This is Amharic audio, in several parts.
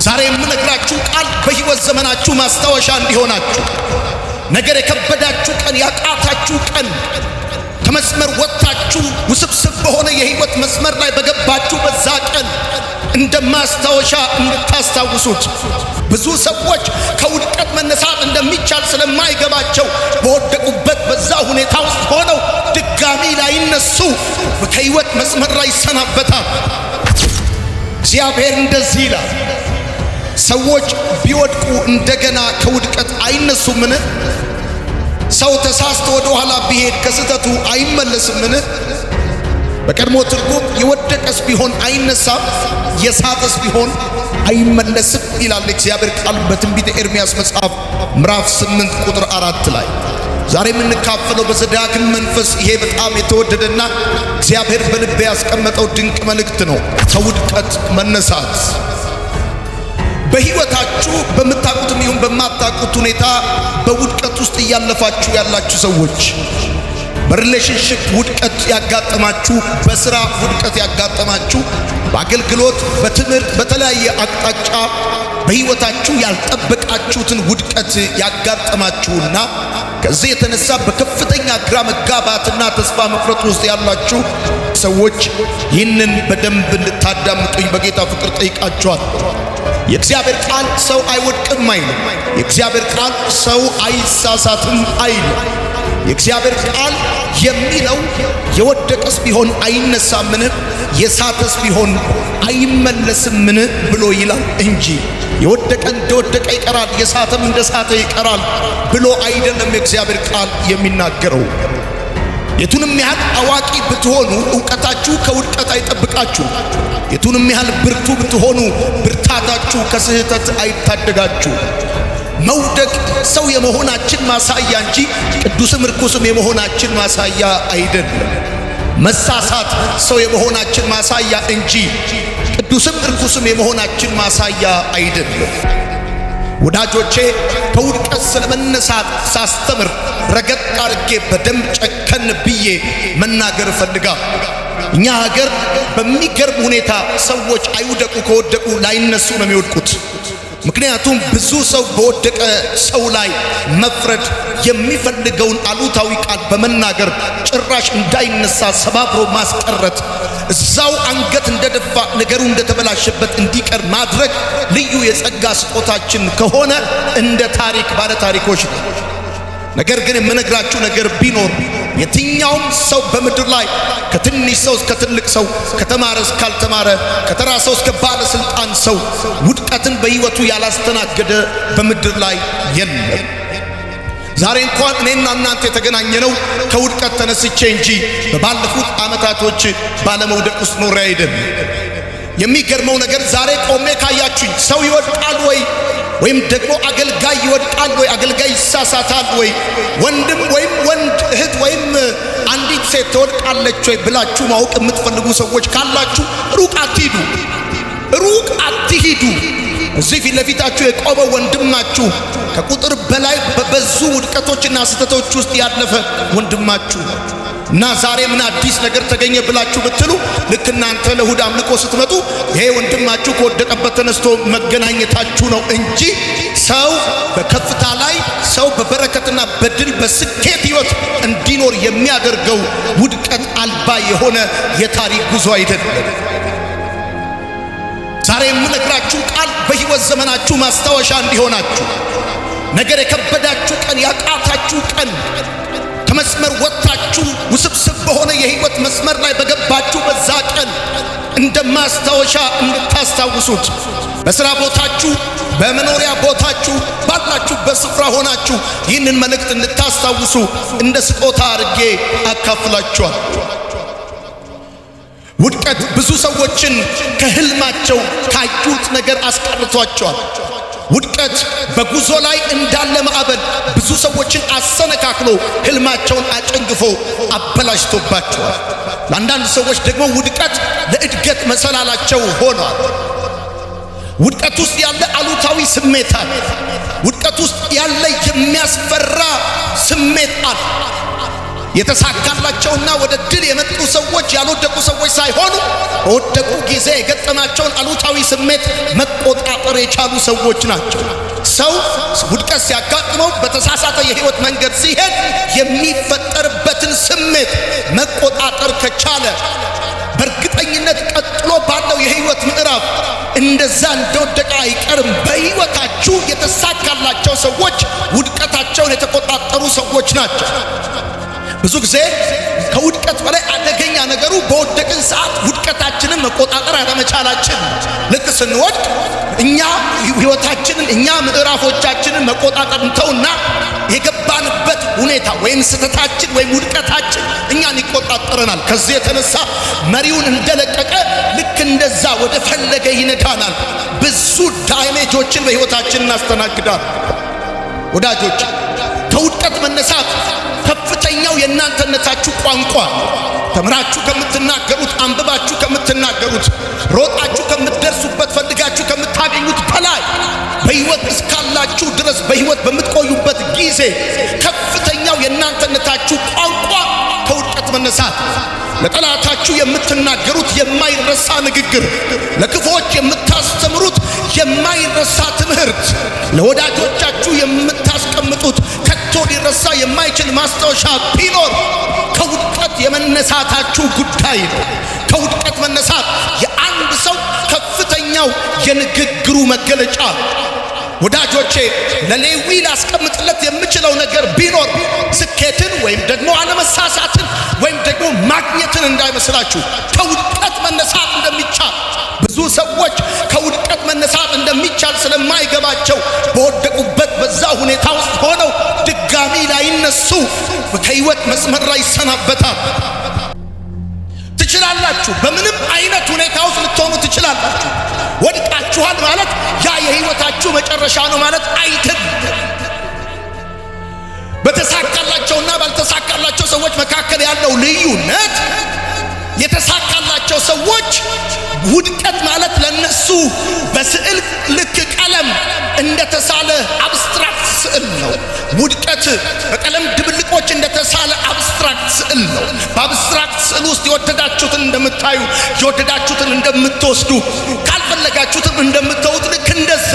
ዛሬ የምነግራችሁ ቃል በሕይወት ዘመናችሁ ማስታወሻ እንዲሆናችሁ፣ ነገር የከበዳችሁ ቀን፣ ያቃታችሁ ቀን፣ ከመስመር ወጣችሁ ውስብስብ በሆነ የሕይወት መስመር ላይ በገባችሁ በዛ ቀን እንደ ማስታወሻ እንድታስታውሱት። ብዙ ሰዎች ከውድቀት መነሳት እንደሚቻል ስለማይገባቸው በወደቁበት በዛ ሁኔታ ውስጥ ሆነው ድጋሚ ላይነሱ ከሕይወት መስመር ላይ ይሰናበታል። እግዚአብሔር እንደዚህ ይላል፣ ሰዎች ቢወድቁ እንደገና ከውድቀት አይነሱምን? ሰው ተሳስቶ ወደ ኋላ ቢሄድ ከስተቱ አይመለስምን? በቀድሞ ትርጉም የወደቀስ ቢሆን አይነሳም፣ የሳተስ ቢሆን አይመለስም ይላል እግዚአብሔር ቃል በትንቢተ ኤርምያስ መጽሐፍ ምዕራፍ 8 ቁጥር 4 ላይ። ዛሬ የምንካፈለው በዘዳግም መንፈስ ይሄ በጣም የተወደደና እግዚአብሔር በልቤ ያስቀመጠው ድንቅ መልእክት ነው። ከውድቀት መነሳት። በሕይወታችሁ በምታውቁትም ይሁን በማታውቁት ሁኔታ በውድቀት ውስጥ እያለፋችሁ ያላችሁ ሰዎች፣ በሪሌሽንሺፕ ውድቀት ያጋጠማችሁ፣ በስራ ውድቀት ያጋጠማችሁ፣ በአገልግሎት፣ በትምህርት፣ በተለያየ አቅጣጫ በሕይወታችሁ ያልጠበቃችሁትን ውድቀት ያጋጠማችሁና ከዚህ የተነሳ በከፍተኛ ግራ መጋባትና ተስፋ መቁረጥ ውስጥ ያላችሁ ሰዎች ይህንን በደንብ እንድታዳምጡኝ በጌታ ፍቅር ጠይቃችኋል። የእግዚአብሔር ቃል ሰው አይወድቅም አይልም። የእግዚአብሔር ቃል ሰው አይሳሳትም አይልም። የእግዚአብሔር ቃል የሚለው የወደቀስ ቢሆን አይነሳምን? የሳተስ ቢሆን አይመለስምን ብሎ ይላል እንጂ የወደቀ እንደወደቀ ይቀራል፣ የሳተም እንደሳተ ይቀራል ብሎ አይደለም የእግዚአብሔር ቃል የሚናገረው። የቱንም ያህል አዋቂ ብትሆኑ ዕውቀታችሁ ከውድቀት አይጠብቃችሁ። የቱንም ያህል ብርቱ ብትሆኑ ብርታታችሁ ከስህተት አይታደጋችሁ። መውደቅ ሰው የመሆናችን ማሳያ እንጂ ቅዱስም ርኩስም የመሆናችን ማሳያ አይደለም። መሳሳት ሰው የመሆናችን ማሳያ እንጂ ቅዱስም ርኩስም የመሆናችን ማሳያ አይደለም። ወዳጆቼ ከውድቀት ስለመነሳት ሳስተምር ረገጥ አድርጌ በደንብ ጨከን ብዬ መናገር እፈልጋለሁ። እኛ ሀገር በሚገርም ሁኔታ ሰዎች አይውደቁ፣ ከወደቁ ላይነሱ ነው የሚወድቁት። ምክንያቱም ብዙ ሰው በወደቀ ሰው ላይ መፍረድ፣ የሚፈልገውን አሉታዊ ቃል በመናገር ጭራሽ እንዳይነሳ ሰባብሮ ማስቀረት፣ እዛው አንገት እንደደፋ ነገሩ እንደተበላሸበት እንዲቀር ማድረግ ልዩ የጸጋ ስጦታችን ከሆነ እንደ ታሪክ ባለ ታሪኮች ነው። ነገር ግን የምነግራችሁ ነገር ቢኖር የትኛውም ሰው በምድር ላይ ከትንሽ ሰው እስከ ትልቅ ሰው፣ ከተማረ እስካልተማረ፣ ከተራ ሰው እስከ ባለስልጣን ሰው ውድቀትን በሕይወቱ ያላስተናገደ በምድር ላይ የለም። ዛሬ እንኳን እኔና እናንተ የተገናኘነው ከውድቀት ተነስቼ እንጂ በባለፉት ዓመታቶች ባለመውደቅ ውስጥ ኖሬ አይደለም። የሚገርመው ነገር ዛሬ ቆሜ ካያችሁኝ ሰው ይወድቃል ወይም ደግሞ አገልጋይ ይወድቃል ወይ፣ አገልጋይ ይሳሳታል ወይ፣ ወንድም ወይም ወንድ እህት ወይም አንዲት ሴት ትወድቃለች ወይ ብላችሁ ማወቅ የምትፈልጉ ሰዎች ካላችሁ ሩቅ አትሂዱ። እዚህ ፊት ለፊታችሁ የቆመው ወንድማችሁ ከቁጥር በላይ በበዙ ውድቀቶችና ስህተቶች ውስጥ ያለፈ ወንድማችሁ እና ዛሬ ምን አዲስ ነገር ተገኘ ብላችሁ ብትሉ ልክ እናንተ ለእሁድ አምልኮ ስትመጡ ይሄ ወንድማችሁ ከወደቀበት ተነስቶ መገናኘታችሁ ነው እንጂ ሰው በከፍታ ላይ ሰው በበረከትና በድል በስኬት ሕይወት እንዲኖር የሚያደርገው ውድቀት አልባ የሆነ የታሪክ ጉዞ አይደለም። ዛሬ የምነግራችሁ ቃል በሕይወት ዘመናችሁ ማስታወሻ እንዲሆናችሁ፣ ነገር የከበዳችሁ ቀን፣ ያቃታችሁ ቀን፣ ከመስመር ወጣችሁ ውስብስብ በሆነ የሕይወት መስመር ላይ በገባችሁ በዛ ቀን እንደ ማስታወሻ እንድታስታውሱት፣ በሥራ ቦታችሁ፣ በመኖሪያ ቦታችሁ፣ ባላችሁበት ስፍራ ሆናችሁ ይህንን መልእክት እንድታስታውሱ እንደ ስጦታ አድርጌ አካፍላችኋል። ውድቀት ብዙ ሰዎችን ከህልማቸው ካዩት ነገር አስቀርቷቸዋል። ውድቀት በጉዞ ላይ እንዳለ ማዕበል ብዙ ሰዎችን አሰነካክሎ ህልማቸውን አጨንግፎ አበላሽቶባቸዋል። ለአንዳንድ ሰዎች ደግሞ ውድቀት ለእድገት መሰላላቸው ሆኗል። ውድቀት ውስጥ ያለ አሉታዊ ስሜት አለ። ውድቀት ውስጥ ያለ የሚያስፈራ ስሜት አለ። የተሳካላቸውና ወደ ድል የመጡ ሰዎች ያልወደቁ ሰዎች ሳይሆኑ በወደቁ ጊዜ የገጠማቸውን አሉታዊ ስሜት መቆጣጠር የቻሉ ሰዎች ናቸው። ሰው ውድቀት ሲያጋጥመው በተሳሳተ የህይወት መንገድ ሲሄድ የሚፈጠርበትን ስሜት መቆጣጠር ከቻለ በእርግጠኝነት ቀጥሎ ባለው የህይወት ምዕራፍ እንደዛ እንደወደቀ አይቀርም። በህይወታችሁ የተሳካላቸው ሰዎች ውድቀታቸውን የተቆጣጠሩ ሰዎች ናቸው። ብዙ ጊዜ ከውድቀት በላይ አደገኛ ነገሩ በወደቅን ሰዓት ውድቀታችንን መቆጣጠር አለመቻላችን። ልክ ስንወድቅ እኛ ህይወታችንን እኛ ምዕራፎቻችንን መቆጣጠር እንተውና የገባንበት ሁኔታ ወይም ስህተታችን ወይም ውድቀታችን እኛን ይቆጣጠረናል። ከዚህ የተነሳ መሪውን እንደለቀቀ ልክ እንደዛ ወደ ፈለገ ይነዳናል። ብዙ ዳሜጆችን በህይወታችን እናስተናግዳል። ወዳጆች ከውድቀት መነሳት ከፍተኛው የእናንተነታችሁ ቋንቋ ተምራችሁ ከምትናገሩት፣ አንብባችሁ ከምትናገሩት፣ ሮጣችሁ ከምትደርሱበት፣ ፈልጋችሁ ከምታገኙት በላይ በህይወት እስካላችሁ ድረስ በህይወት በምትቆዩበት ጊዜ ከፍተኛው የእናንተነታችሁ ቋንቋ ከውድቀት መነሳት። ለጠላታችሁ የምትናገሩት የማይረሳ ንግግር፣ ለክፎች የምታስተምሩት የማይረሳ ትምህርት፣ ለወዳጆቻችሁ የምታስቀምጡት ከቶ ሊረሳ የማይችል ማስታወሻ ቢኖር ከውድቀት የመነሳታችሁ ጉዳይ ነው። ከውድቀት መነሳት የአንድ ሰው ከፍተኛው የንግግሩ መገለጫ። ወዳጆቼ ለሌዊ ላስቀምጥለት የምችለው ነገር ቢኖር ስኬትን ወይም ደግሞ አለመሳሳትን ወይም ደግሞ ማግኘትን እንዳይመስላችሁ ከውድቀት መነሳት እንደሚቻል። ብዙ ሰዎች ከውድቀት መነሳት እንደሚቻል ስለማይገባቸው በወደቁበት በዛ ሁኔታ ውስጥ ሆነው ድጋሚ ላይነሱ ከህይወት መስመር ላይ ይሰናበታል። ትችላላችሁ። በምንም አይነት ሁኔታ ውስጥ ልትሆኑ ትችላላችሁ። ወድቃችኋል ማለት ያ የህይወታችሁ መጨረሻ ነው ማለት አይደለም። በተሳካላቸውና ባልተሳካላቸው ሰዎች መካከል ያለው ልዩነት የተሳካላቸው ሰዎች ውድቀት ማለት ለነሱ በስዕል ልክ ቀለም እንደተሳለ አብስትራክት ስዕል ነው። ውድቀት በቀለም ድብልቆች እንደተሳለ አብስትራክት ስዕል ነው። በአብስትራክት ስዕል ውስጥ የወደዳችሁትን እንደምታዩ፣ የወደዳችሁትን እንደምትወስዱ፣ ካልፈለጋችሁትም እንደምትተውት ልክ እንደዛ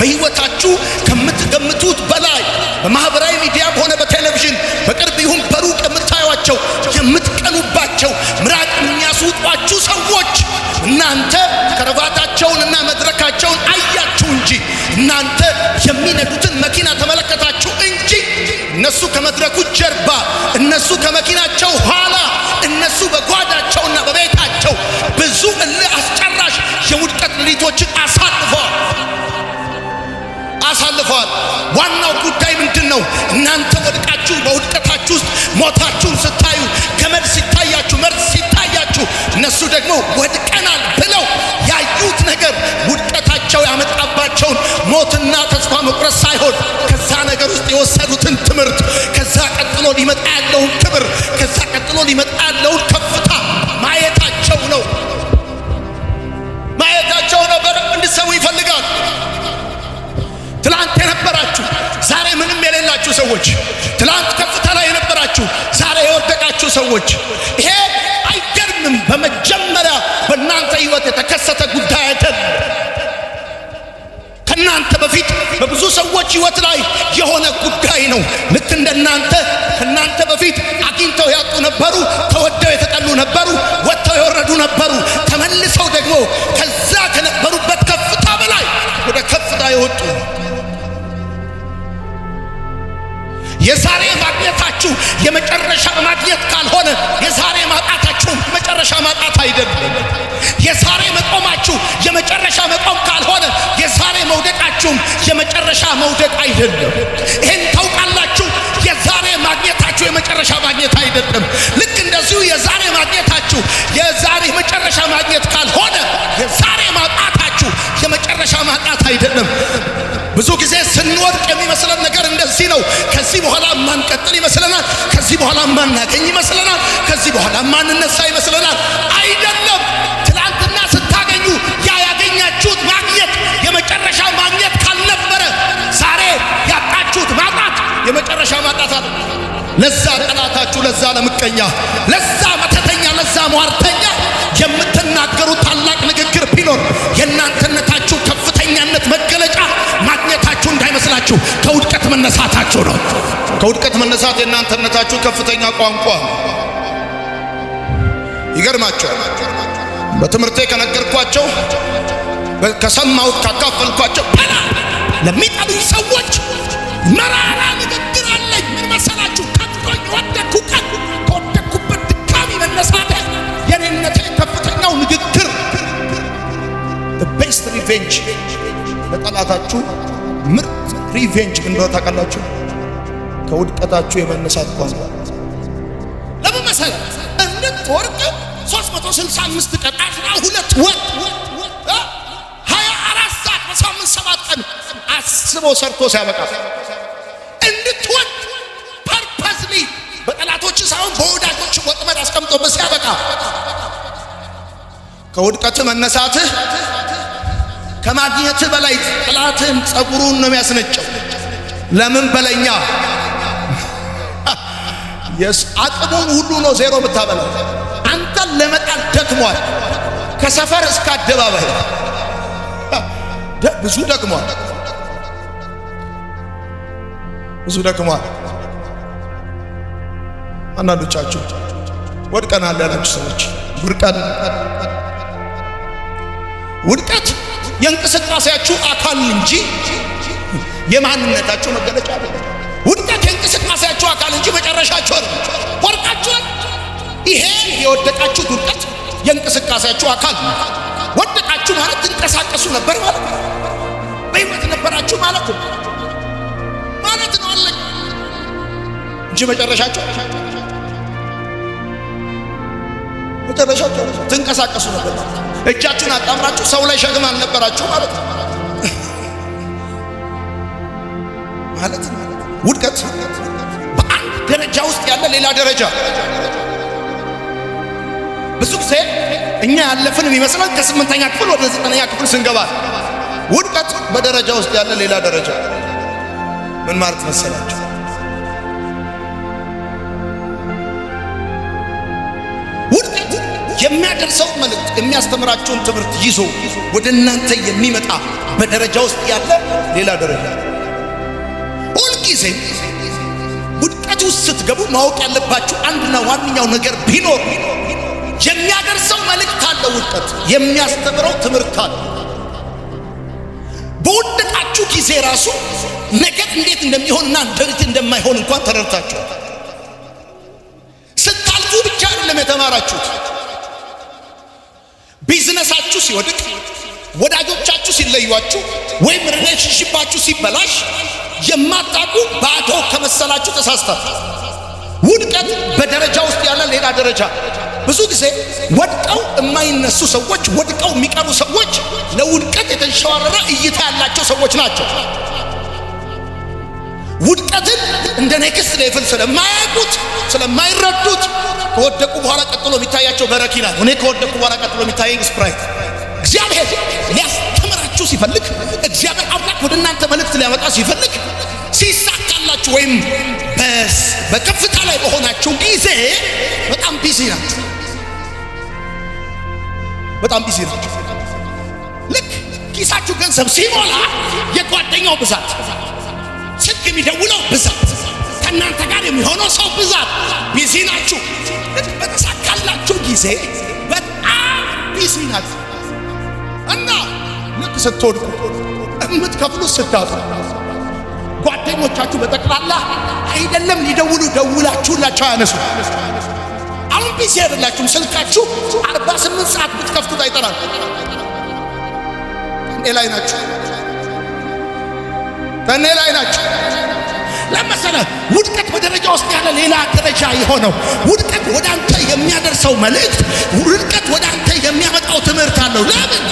በህይወታችሁ ከምትገምቱት በላይ በማህበራዊ ሚዲያም ሆነ በቴሌቪዥን በቅርብ ይሁን በሩቅ የምታዩቸው የምትቀኑባቸው ምራቅ የሚያስውጧችሁ ሰዎች እናንተ ከረባታቸውንና መድረካቸውን አያችሁ እንጂ እናንተ የሚነዱትን መኪና ተመለከታችሁ እንጂ እነሱ ከመድረኩ ጀርባ፣ እነሱ ከመኪናቸው ኋላ፣ እነሱ በጓዳቸውና በቤታቸው ብዙ እልህ አስጨራሽ የውድቀት ሌሊቶችን አሳልፈዋል። ዋናው ጉዳይ ምንድን ነው? እናንተ ወድቃችሁ በውድቀታችሁ ውስጥ ሞታችሁን ስታዩ፣ ገመድ ሲታያችሁ፣ መርዝ ሲታያችሁ፣ እነሱ ደግሞ ወድቀናል ብለው ያዩት ነገር ውድቀታቸው ያመጣባቸውን ሞትና ተስፋ መቁረጥ ሳይሆን ከዛ ነገር ውስጥ የወሰዱትን ትምህርት፣ ከዛ ቀጥሎ ሊመጣ ያለውን ክብር፣ ከዛ ቀጥሎ ሊመጣ ያለውን ከፍታ ማየታቸው ነው። በደንብ እንድትሰሙ ይፈልጋል። ትላንት የነበራችሁ ዛሬ ምንም የሌላችሁ ሰዎች፣ ትላንት ከፍታ ላይ የነበራችሁ ዛሬ የወደቃችሁ ሰዎች፣ ይሄ አይገርምም? በመጀመሪያ በእናንተ ህይወት የተከሰተ ጉዳይ አይደለም። ከእናንተ በፊት በብዙ ሰዎች ህይወት ላይ የሆነ ጉዳይ ነው። ልክ እንደናንተ ከእናንተ በፊት አግኝተው ያጡ ነበሩ፣ ተወደው የተጠሉ ነበሩ፣ ወጥተው የወረዱ ነበሩ፣ ተመልሰው ደግሞ ከዛ ከነበሩበት ከፍታ በላይ ወደ ከፍታ የወጡ። የዛሬ ማግኘታችሁ የመጨረሻ ማግኘት ካልሆነ የዛሬ ማጣታችሁም የመጨረሻ ማጣት አይደለም። የዛሬ መቆማችሁ የመጨረሻ መቆም ካልሆነ የዛሬ መውደቃችሁም የመጨረሻ መውደቅ አይደለም። ይሄን ታውቃላችሁ። የዛሬ ማግኘታችሁ የመጨረሻ ማግኘት አይደለም። ልክ እንደዚሁ የዛሬ ማግኘታችሁ የዛሬ መጨረሻ ማግኘት ካልሆነ የዛሬ ማጣታችሁ የመጨረሻ ማጣት አይደለም። ብዙ ጊዜ ስንወድቅ የሚመስለን ነገር እንደዚህ ነው። ከዚህ በኋላ ማንቀጥል ይመስለናል። ከዚህ በኋላ ማናገኝ ይመስለናል። ከዚህ በኋላ ማንነሳ ይመስለናል። አይደለም። ትላንትና ስታገኙ ያ ያገኛችሁት ማግኘት የመጨረሻ ማግኘት ካልነበረ ዛሬ ያጣችሁት ማጣት የመጨረሻ ማጣት አለ። ለዛ ጠላት ለመሰላችሁ ለዛ ለምቀኛ፣ ለዛ መተተኛ፣ ለዛ ሟርተኛ የምትናገሩ ታላቅ ንግግር ቢኖር የእናንተነታችሁ ከፍተኛነት መገለጫ ማግኘታችሁ እንዳይመስላችሁ ከውድቀት መነሳታችሁ ነው። ከውድቀት መነሳት የእናንተነታችሁ ከፍተኛ ቋንቋ። ይገርማችኋል። በትምህርቴ ከነገርኳቸው ከሰማሁት ካካፈልኳቸው በላ ለሚጠሉኝ ሰዎች መራራ ንግግር አለኝ። ምን መሰላችሁ? ከቶኝ ወደኩ ቀን ከወደኩበት ድካሚ መነሳቴ የኔነቴ ከፍተኛው ንግግር። the best revenge ለጠላታችሁ ምርጥ ሪቬንጅ ምን እንደሆነ ታውቃላችሁ? ከውድቀታችሁ የመነሳት ቋንቋ። ለምን መሰለህ? እንድትወርቅ 365 ቀን 12 ወር 24 ሰዓት በሳምንት 7 ቀን አስቦ ሰርቶ ሲያበቃ እንድትወድ ፐርፐስሊ በጠላቶች ሳይሆን በወዳጆች ወጥመድ አስቀምጦ ሲያበቃ ከውድቀት መነሳትህ ከማግኘትህ በላይ ጠላትህን ጸጉሩን ነው የሚያስነጨው። ለምን በለኛ አቅሙን ሁሉ ነው ዜሮ የምታበላው። አንተን ለመጣል ደክሟል። ከሰፈር እስከ አደባባይ ብዙ ደክሟል። ብዙ ደክሟል። አንዳንዶቻችሁ ወድቀናል ያላችሁ ሰዎች ውድቀት የእንቅስቃሴያችሁ አካል እንጂ የማንነታችሁ መገለጫ አይደለም። ውድቀት የእንቅስቃሴያችሁ አካል እንጂ መጨረሻችሁ አይደለም። ወድቃችኋል። ይሄ የወደቃችሁት ውድቀት የእንቅስቃሴያችሁ አካል ነው። ወደቃችሁ ማለት ትንቀሳቀሱ ነበር ማለት ነው። በሕይወት ነበራችሁ ማለት ነው አለኝ እንጂ መጨረሻችሁ ትንቀሳቀሱ ነበር። እጃችሁን አጣምራችሁ ሰው ላይ ሸክም አልነበራችሁ ማለት ነው ውድቀት በአንድ ደረጃ ውስጥ ያለ ሌላ ደረጃ። ብዙ ጊዜ እኛ ያለፍን የሚመስለን ከ8ኛ ክፍል ወደ 9ኛ ክፍል ስንገባ። ውድቀት በደረጃ ውስጥ ያለ ሌላ ደረጃ። ምን ማለት መሰላችሁ? ውድቀት የሚያደርሰው መልእክት የሚያስተምራችሁን ትምህርት ይዞ ወደ እናንተ የሚመጣ በደረጃ ውስጥ ያለ ሌላ ደረጃ። ሁልጊዜ ውድቀት ውስጥ ስትገቡ ማወቅ ያለባችሁ አንድና ዋነኛው ነገር ቢኖር የሚያደርሰው መልእክት አለ። ውድቀት የሚያስተምረው ትምህርት አለ። በውድቀታችሁ ጊዜ ራሱ ነገር እንዴት እንደሚሆንና እንዴት እንደማይሆን እንኳን ተረድታችኋል። ስታልፉ ብቻ አይደለም የተማራችሁት። ቢዝነሳችሁ ሲወድቅ፣ ወዳጆቻችሁ ሲለዩአችሁ፣ ወይም ሪሌሽንሺፓችሁ ሲበላሽ የማታውቁ ባዶ ከመሰላችሁ ተሳስታችሁ። ውድቀት በደረጃ ውስጥ ያለ ሌላ ደረጃ። ብዙ ጊዜ ወድቀው የማይነሱ ሰዎች፣ ወድቀው የሚቀሩ ሰዎች ለውድቀት የተንሸዋረረ እይታ ያላቸው ሰዎች ናቸው። ውድቀትን እንደ ኔክስት ሌቭል ስለማያውቁት ስለማይረዱት ከወደቁ በኋላ ቀጥሎ የሚታያቸው በረኪና ነው። እኔ ከወደቁ በኋላ ቀጥሎ የሚታየኝ ስፕራይት። እግዚአብሔር ሊያስተምራችሁ ሲፈልግ፣ እግዚአብሔር አምላክ ወደ እናንተ መልእክት ሊያመጣ ሲፈልግ፣ ሲሳካላችሁ ወይም በከፍታ ላይ በሆናችሁ ጊዜ በጣም ቢዚ ናችሁ። በጣም ቢዚ ናችሁ። ልክ ኪሳችሁ ገንዘብ ሲሞላ የጓደኛው ብዛት፣ ስልክ የሚደውለው ብዛት፣ ከእናንተ ጋር የሚሆነው ሰው ብዛት፣ ቢዚ ናችሁ። ልክ በተሳካላችሁ ጊዜ በጣም ቢዚ ናችሁ እና ልክ ስትወድቁ የምትከፍሉ ስታጡ ጓደኞቻችሁ በጠቅላላ አይደለም ሊደውሉ ደውላችሁላቸው አያነሱ። አሁን ቢዚ አይደላችሁም። ስልካችሁ 48 ሰዓት ብትከፍቱት አይጠራም። እኔ ላይ ናችሁ። ለምሳሌ ውድቀት በደረጃ ውስጥ ያለ ሌላ ደረጃ የሆነው ውድቀት ወደ አንተ የሚያደርሰው መልእክት፣ ውድቀት ወደ አንተ የሚያመጣው ትምህርት አለው። ለምን?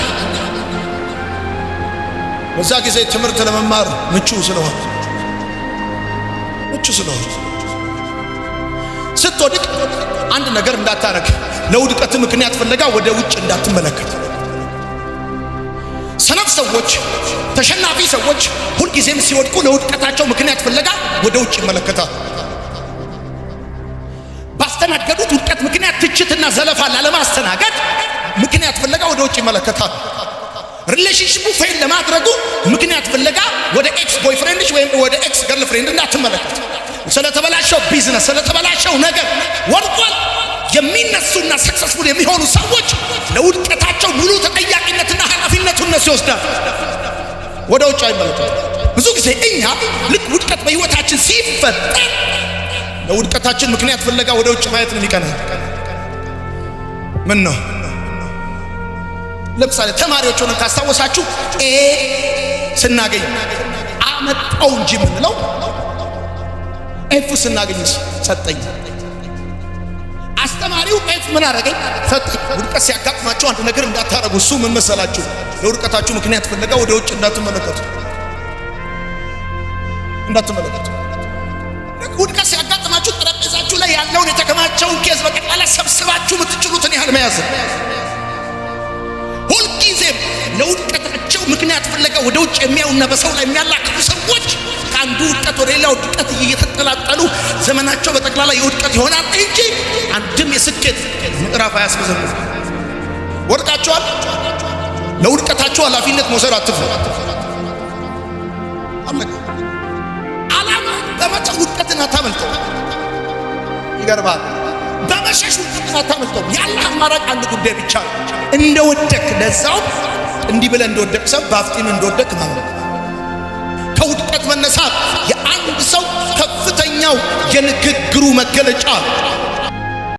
በዛ ጊዜ ትምህርት ለመማር ምቹ ስለሆነ ስትወድቅ አንድ ነገር እንዳታረግ፣ ለውድቀት ምክንያት ፍለጋ ወደ ውጭ እንዳትመለከት። ሰነፍ ሰዎች፣ ተሸናፊ ሰዎች ሁልጊዜም ሲወድቁ ለውድቀታቸው ምክንያት ፍለጋ ወደ ውጭ ይመለከታል። ባስተናገዱት ውድቀት ምክንያት ትችትና ዘለፋ ላለማስተናገድ ምክንያት ፍለጋ ወደ ውጭ ይመለከታሉ። ሪሌሽንሺፑ ፌል ለማድረጉ ምክንያት ፍለጋ ወደ ኤክስ ቦይፍሬንድሽ ወይም ወደ ኤክስ ገርልፍሬንድ እንዳትመለከት። ስለተበላሸው ቢዝነስ፣ ስለተበላሸው ነገር ወድቋል የሚነሱና ሰክሰስፉል የሚሆኑ ሰዎች ለውድቀታቸው ሙሉ ተጠያቂነትና ኃላፊነቱን እነሱ ይወስዳሉ። ወደ ውጭ አይመለከቱ። ብዙ ጊዜ እኛ ልክ ውድቀት በህይወታችን ሲፈጠር ለውድቀታችን ምክንያት ፍለጋ ወደ ውጭ ማየት ነው የሚቀናል። ምን ነው ለምሳሌ ተማሪዎች ሆነን ካስታወሳችሁ ስናገኝ አመጣው እንጂ ምንለው ኤፍ ስናገኝ ሰጠኝ። አስተማሪው ኤፍ ምን አረገኝ ሰጠኝ። ውድቀት ሲያጋጥማችሁ አንድ ነገር እንዳታረጉ። እሱ ምን መሰላችሁ? ለውድቀታችሁ ምክንያት ፍለጋ ወደ ውጭ እንዳትመለከቱ። ውድቀት ሲያጋጥማችሁ ጠረጴዛችሁ ላይ ያለውን የተከማቸውን ኬዝ በቀላላ ሰብስባችሁ የምትችሉትን ያህል መያዝ። ሁልጊዜም ለውድቀታቸው ምክንያት ፍለጋ ወደ ውጭ የሚያዩና በሰው ላይ የሚያላክፉ ሰዎች ከአንዱ ውድቀት ወደ ሌላ ውድቀት እየተጠላጠሉ ዘመናቸው በጠቅላላ የውድቀት ይሆናል እንጂ አንድም የስኬት ምዕራፍ አያስመዘግቡም። ወድቃችኋል። ለውድቀታችሁ ኃላፊነት መውሰድ አትፍሩ። ዓላማ በመተው ውድቀትን አታመልጠው። ይገርማል። በመሸሽ ውድቀትን አታመልጠው። ያለ አማራጭ አንድ ጉዳይ ብቻ ነው። እንደወደቅ ለዛው እንዲህ ብለህ እንደወደቅ ሰው ባፍጢም እንደወደቅ ማለት ከውድቀት መነሳት የአንድ ሰው ከፍተኛው የንግግሩ መገለጫ